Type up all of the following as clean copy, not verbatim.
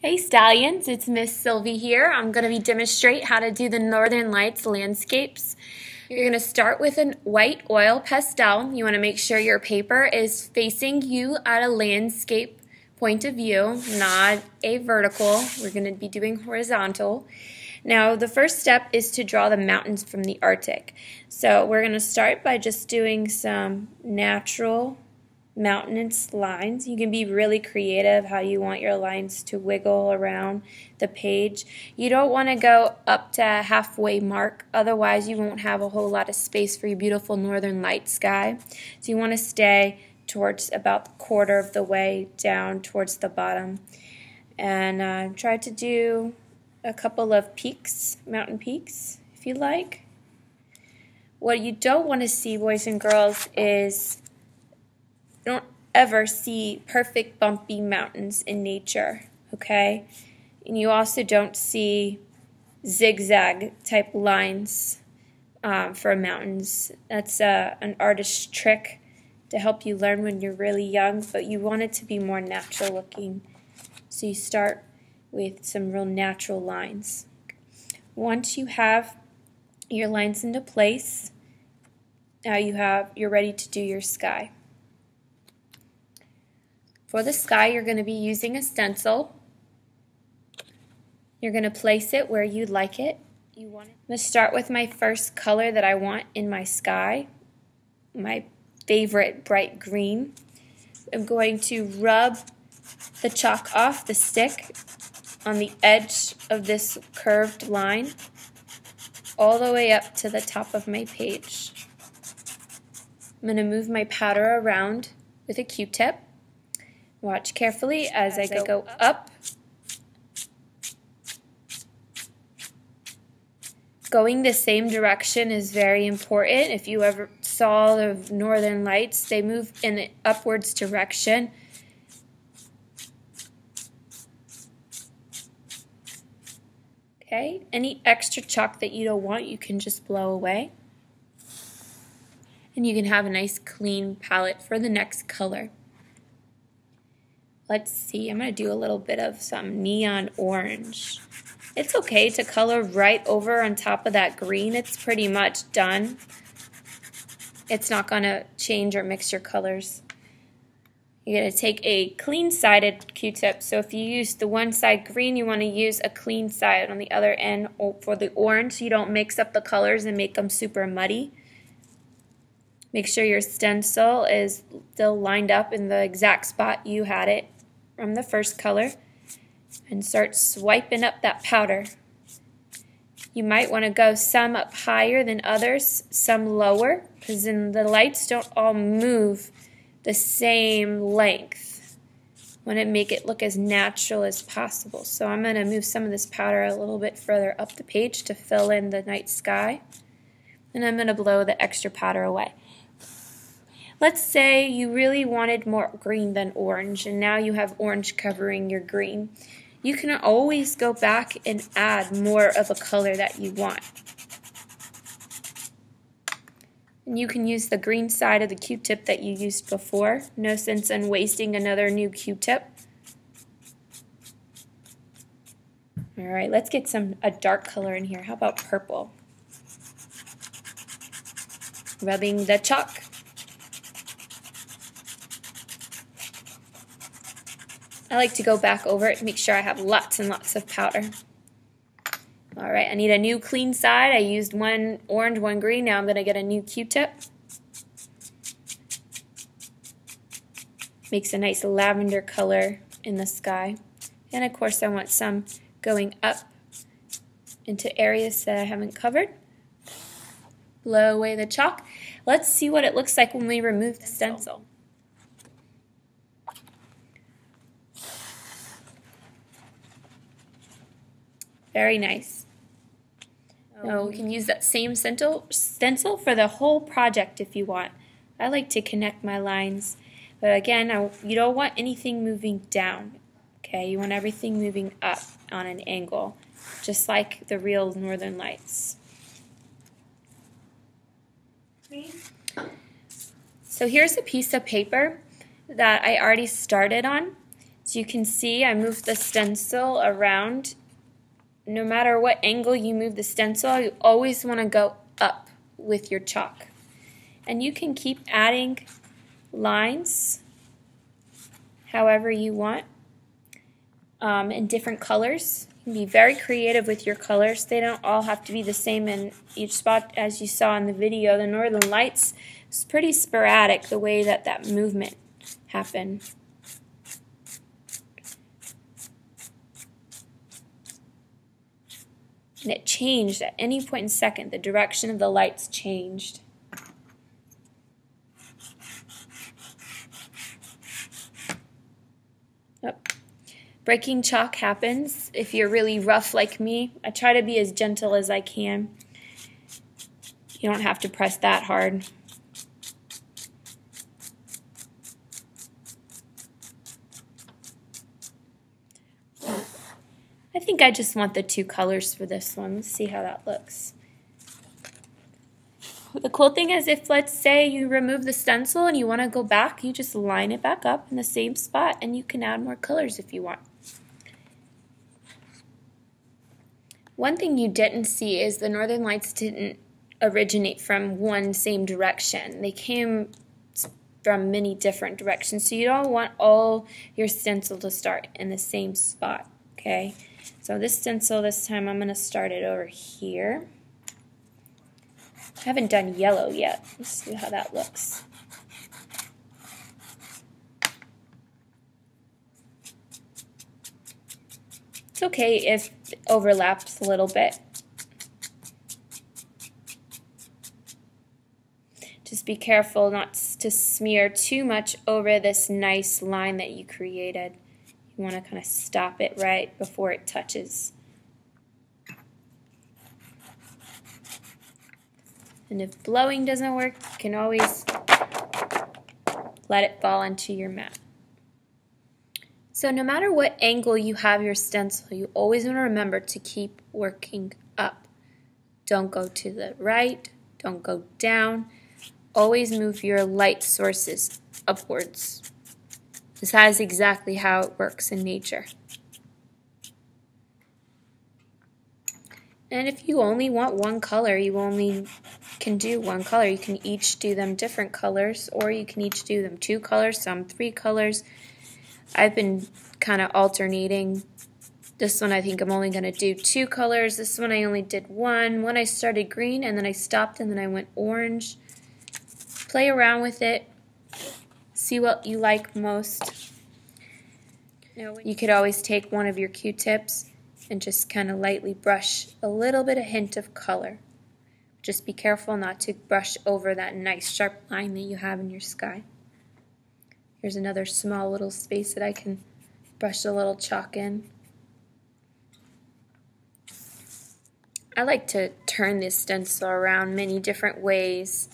Hey Stallions, it's Miss Sylvie here. I'm going to be demonstrate how to do the Northern Lights landscapes. You're going to start with a white oil pastel. You want to make sure your paper is facing you at a landscape point of view, not a vertical. We're going to be doing horizontal. Now the first step is to draw the mountains from the Arctic. So we're going to start by just doing some natural mountainous lines. You can be really creative how you want your lines to wiggle around the page. You don't want to go up to a halfway mark, otherwise you won't have a whole lot of space for your beautiful northern light sky. So you want to stay towards about the quarter of the way down towards the bottom. And try to do a couple of peaks, mountain peaks, if you like. What you don't want to see, boys and girls, is you don't ever see perfect bumpy mountains in nature, okay? And you also don't see zigzag type lines for mountains. That's an artist's trick to help you learn when you're really young, but you want it to be more natural looking. So you start with some real natural lines. Once you have your lines into place, now you're ready to do your sky. For the sky, you're going to be using a stencil. You're going to place it where you'd like it. I'm going to start with my first color that I want in my sky, my favorite bright green. I'm going to rub the chalk off the stick on the edge of this curved line all the way up to the top of my page. I'm going to move my powder around with a Q-tip. Watch carefully as I go up. Going the same direction is very important. If you ever saw the northern lights, they move in an upwards direction. Okay, any extra chalk that you don't want, you can just blow away. And you can have a nice clean palette for the next color. Let's see, I'm going to do a little bit of some neon orange. It's okay to color right over on top of that green. It's pretty much done. It's not going to change or mix your colors. You're going to take a clean-sided Q-tip. So if you use the one side green, you want to use a clean side on the other end for the orange so you don't mix up the colors and make them super muddy. Make sure your stencil is still lined up in the exact spot you had it from the first color, and start swiping up that powder. You might want to go some up higher than others, some lower, because then the lights don't all move the same length. I want to make it look as natural as possible. So I'm going to move some of this powder a little bit further up the page to fill in the night sky, and I'm going to blow the extra powder away. Let's say you really wanted more green than orange, and now you have orange covering your green. You can always go back and add more of a color that you want. And you can use the green side of the Q-tip that you used before. No sense in wasting another new Q-tip. Alright, let's get a dark color in here. How about purple? Rubbing the chalk. I like to go back over it, make sure I have lots and lots of powder. Alright, I need a new clean side. I used one orange, one green. Now I'm going to get a new Q-tip. Makes a nice lavender color in the sky. And of course I want some going up into areas that I haven't covered. Blow away the chalk. Let's see what it looks like when we remove the stencil. Very nice. Now you can use that same stencil for the whole project if you want. I like to connect my lines, but again, you don't want anything moving down. Okay, you want everything moving up on an angle, just like the real northern lights. So here's a piece of paper that I already started on. So you can see I moved the stencil around. No matter what angle you move the stencil, you always want to go up with your chalk. And you can keep adding lines however you want in different colors. You can be very creative with your colors. They don't all have to be the same in each spot. As you saw in the video, the Northern Lights is pretty sporadic the way that movement happened. And it changed at any point in second. The direction of the lights changed. Breaking chalk happens if you're really rough like me. I try to be as gentle as I can. You don't have to press that hard. I think I just want the two colors for this one. Let's see how that looks. The cool thing is, if let's say you remove the stencil and you want to go back, you just line it back up in the same spot and you can add more colors if you want. One thing you didn't see is the Northern Lights didn't originate from one same direction. They came from many different directions, so you don't want all your stencil to start in the same spot, okay? So this stencil, this time I'm going to start it over here. I haven't done yellow yet. Let's see how that looks. It's okay if it overlaps a little bit. Just be careful not to smear too much over this nice line that you created. You want to kind of stop it right before it touches. And if blowing doesn't work, you can always let it fall into your mat. So no matter what angle you have your stencil, you always want to remember to keep working up. Don't go to the right, don't go down. Always move your light sources upwards. This is exactly how it works in nature. And if you only want one color, you only can do one color. You can each do them different colors, or you can each do them 2 colors, some 3 colors. I've been kind of alternating. This one I think I'm only going to do 2 colors. This one I only did 1. One I started green and then I stopped and then I went orange. Play around with it. See what you like most. You could always take one of your Q-tips and just kind of lightly brush a little bit, a hint of color. Just be careful not to brush over that nice sharp line that you have in your sky. Here's another small little space that I can brush a little chalk in. I like to turn this stencil around many different ways.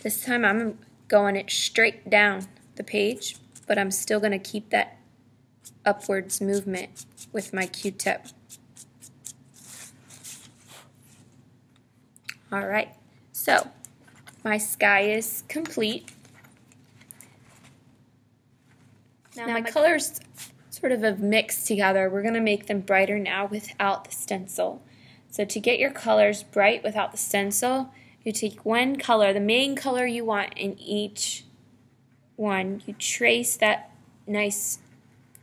This time I'm going it straight down the page, but I'm still going to keep that upwards movement with my Q-tip. Alright, so my sky is complete. Now my colors sort of have mixed together. We're going to make them brighter now without the stencil. So to get your colors bright without the stencil, you take one color, the main color you want in each one. You trace that nice,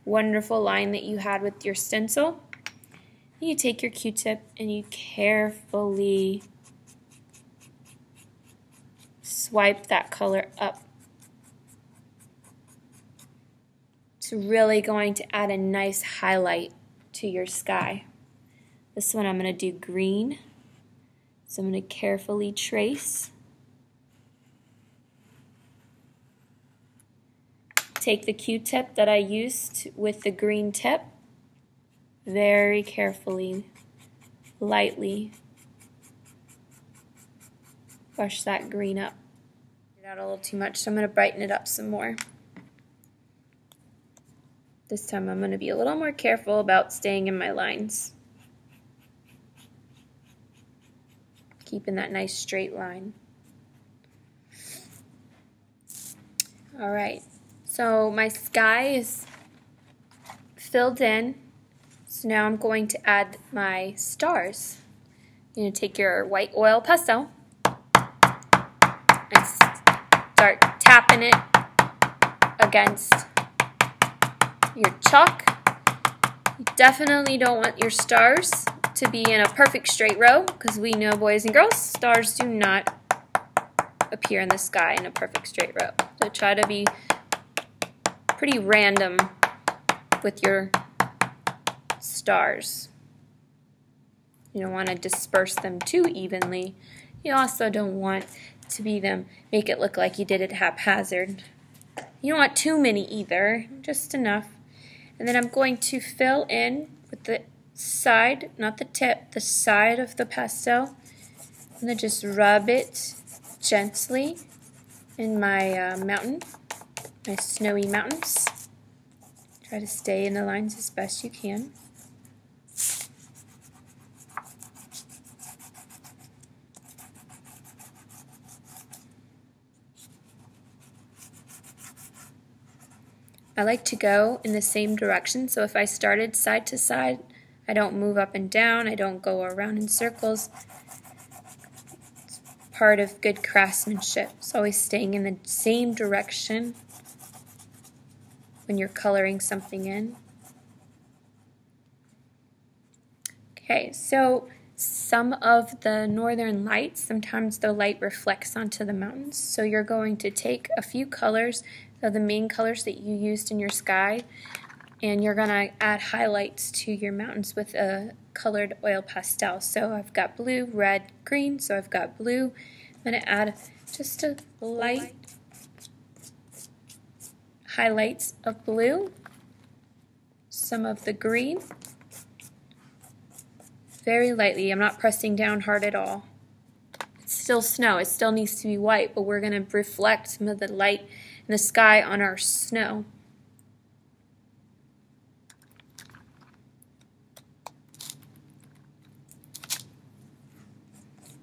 wonderful line that you had with your stencil. You take your Q-tip and you carefully swipe that color up. It's really going to add a nice highlight to your sky. This one I'm going to do green. So I'm going to carefully trace. Take the Q-tip that I used with the green tip. Very carefully, lightly brush that green up. Get out a little too much, so I'm going to brighten it up some more. This time I'm going to be a little more careful about staying in my lines. Keeping that nice straight line. Alright, so my sky is filled in. So now I'm going to add my stars. You're going to take your white oil pastel and start tapping it against your chalk. You definitely don't want your stars to be in a perfect straight row, because we know, boys and girls, stars do not appear in the sky in a perfect straight row. So try to be pretty random with your stars. You don't want to disperse them too evenly. You also don't want to make it look like you did it haphazard. You don't want too many either, just enough. And then I'm going to fill in with the side, not the tip, the side of the pastel. I'm going to just rub it gently in my my snowy mountains. Try to stay in the lines as best you can. I like to go in the same direction, so if I started side to side, I don't move up and down, I don't go around in circles. It's part of good craftsmanship. It's always staying in the same direction when you're coloring something in. Okay, so some of the northern lights, sometimes the light reflects onto the mountains, so you're going to take a few colors of the main colors that you used in your sky, and you're going to add highlights to your mountains with a colored oil pastel. So I've got blue, red, green, so I've got blue. I'm going to add just a light highlights of blue, some of the green, very lightly. I'm not pressing down hard at all. It's still snow, it still needs to be white, but we're going to reflect some of the light in the sky on our snow.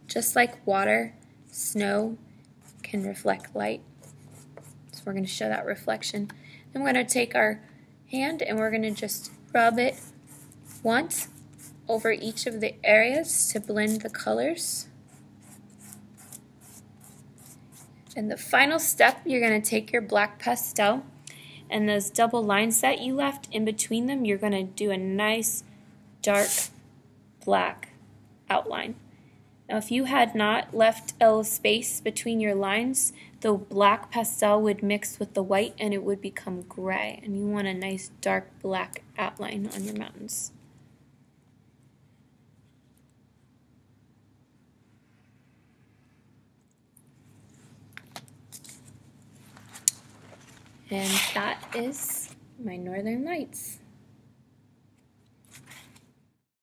Just like water, snow can reflect light. So we're going to show that reflection. Then we're going to take our hand and we're going to just rub it once over each of the areas to blend the colors. And the final step, you're going to take your black pastel and those double lines that you left in between them, you're going to do a nice dark black outline. Now if you had not left a space between your lines, the black pastel would mix with the white and it would become gray, and you want a nice dark black outline on your mountains. And that is my northern lights.